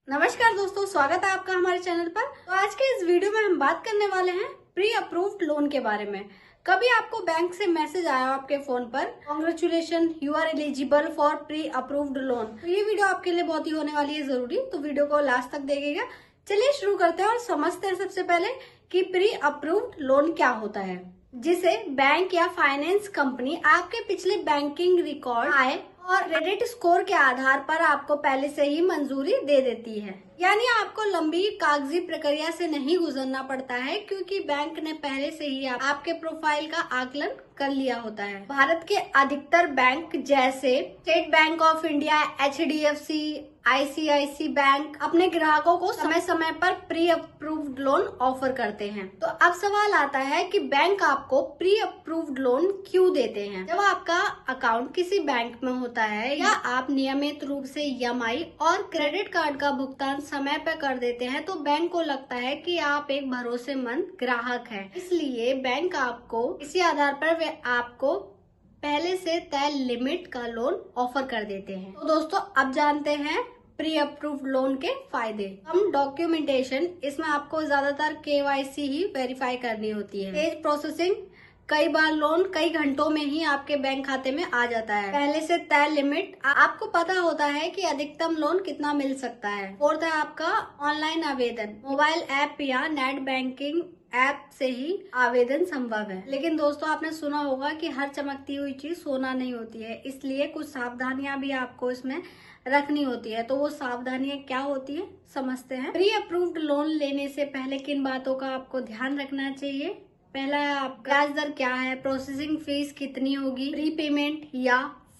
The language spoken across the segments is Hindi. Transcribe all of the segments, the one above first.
नमस्कार दोस्तों, स्वागत है आपका हमारे चैनल पर। तो आज के इस वीडियो में हम बात करने वाले हैं प्री अप्रूव्ड लोन के बारे में। कभी आपको बैंक से मैसेज आया आपके फोन पर, congratulation you are eligible for pre approved loan. तो ये वीडियो आपके लिए बहुत ही होने वाली है जरूरी, तो वीडियो को लास्ट तक देखिएगा। चलिए शुरू करते हैं और समझते हैं सबसे पहले कि प्री अप्रूव्ड लोन क्या होता है, जिसे बैंक या फाइनेंस कंपनी आपके पिछले बैंकिंग रिकॉर्ड, आय और क्रेडिट स्कोर के आधार पर आपको पहले से ही मंजूरी दे देती है। यानी आपको लंबी कागजी प्रक्रिया से नहीं गुजरना पड़ता है, क्योंकि बैंक ने पहले से ही आपके प्रोफाइल का आकलन कर लिया होता है। भारत के अधिकतर बैंक जैसे state bank of India, HDFC, ICICI bank अपने ग्राहकों को समय समय पर प्री अप्रूव्ड लोन ऑफर करते हैं। तो अब सवाल आता है कि बैंक आपको प्री अप्रूव्ड लोन क्यों देते हैं। जब आपका अकाउंट किसी बैंक में होता है या आप नियमित रूप से EMI और क्रेडिट कार्ड का भुगतान समय पर कर देते हैं, तो बैंक को लगता है कि आप एक भरोसेमंद ग्राहक हैं। इसलिए बैंक आपको इसी आधार पर वे आपको पहले से तय लिमिट का लोन ऑफर कर देते हैं। तो दोस्तों, अब जानते हैं प्री अप्रूव्ड लोन के फायदे। हम डॉक्यूमेंटेशन, इसमें आपको ज्यादातर KYC ही वेरीफाई करनी होती है। तेज प्रोसेसिंग, कई बार लोन कई घंटों में ही आपके बैंक खाते में आ जाता है। पहले से तय लिमिट, आपको पता होता है कि अधिकतम लोन कितना मिल सकता है। फोर्थ है आपका ऑनलाइन आवेदन, मोबाइल ऐप या नेट बैंकिंग ऐप से ही आवेदन संभव है। लेकिन दोस्तों, आपने सुना होगा कि हर चमकती हुई चीज सोना नहीं होती है, इसलिए कुछ सावधानियां भी आपको इसमें रखनी होती है। तो वो सावधानियां क्या होती है, समझते हैं। प्री अप्रूव्ड लोन लेने से पहले किन बातों का आपको ध्यान रखना चाहिए। पहला है आप ब्याज दर क्या है, प्रोसेसिंग फीस कितनी होगी, प्रीपेमेंट या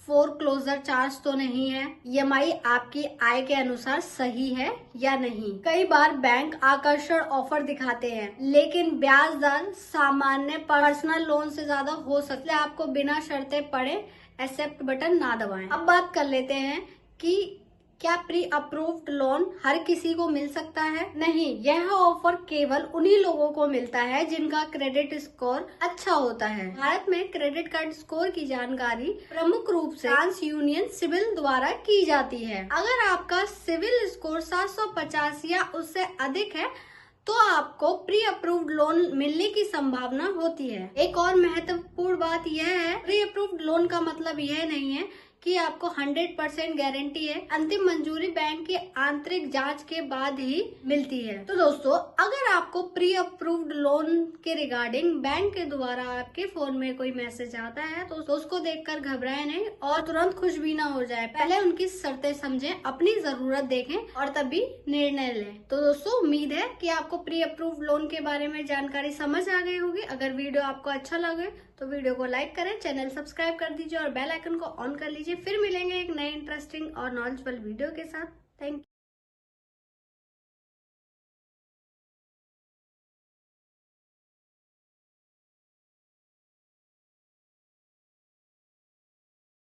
फोरक्लोजर चार्ज तो नहीं है, EMI आपकी आय के अनुसार सही है या नहीं। कई बार बैंक आकर्षण ऑफर दिखाते हैं, लेकिन ब्याज दर सामान्य पर्सनल लोन से ज्यादा हो सकता है। आपको बिना शर्तें पड़े एक्सेप्ट बटन ना दबाएं। अब बात कर लेते हैं कि क्या प्री अप्रूव्ड लोन हर किसी को मिल सकता है। नहीं, यह ऑफर केवल उन्हीं लोगों को मिलता है जिनका क्रेडिट स्कोर अच्छा होता है। भारत में क्रेडिट कार्ड स्कोर की जानकारी प्रमुख रूप से TransUnion सिविल द्वारा की जाती है। अगर आपका सिविल स्कोर 750 या उससे अधिक है, तो आपको प्री अप्रूव्ड लोन मिलने की संभावना होती है। एक और महत्वपूर्ण बात यह है, प्री अप्रूव्ड लोन का मतलब यह नहीं है कि आपको 100% गारंटी है। अंतिम मंजूरी बैंक की आंतरिक जांच के बाद ही मिलती है। तो दोस्तों, अगर आपको प्री अप्रूव्ड लोन के रिगार्डिंग बैंक के द्वारा आपके फोन में कोई मैसेज आता है, तो उसको देखकर घबराए नहीं और तुरंत खुश भी ना हो जाए। पहले उनकी शर्तें समझें, अपनी जरूरत देखें और तभी निर्णय लें। तो दोस्तों, उम्मीद है कि आपको प्री अप्रूव्ड लोन के बारे में जानकारी समझ आ गई होगी। अगर वीडियो आपको अच्छा लगे तो वीडियो को लाइक करें, चैनल सब्सक्राइब कर दीजिए और बेल आइकन को ऑन कर लीजिए। फिर मिलेंगे एक नए इंटरेस्टिंग और नॉलेजेबल वीडियो के साथ। Thank you.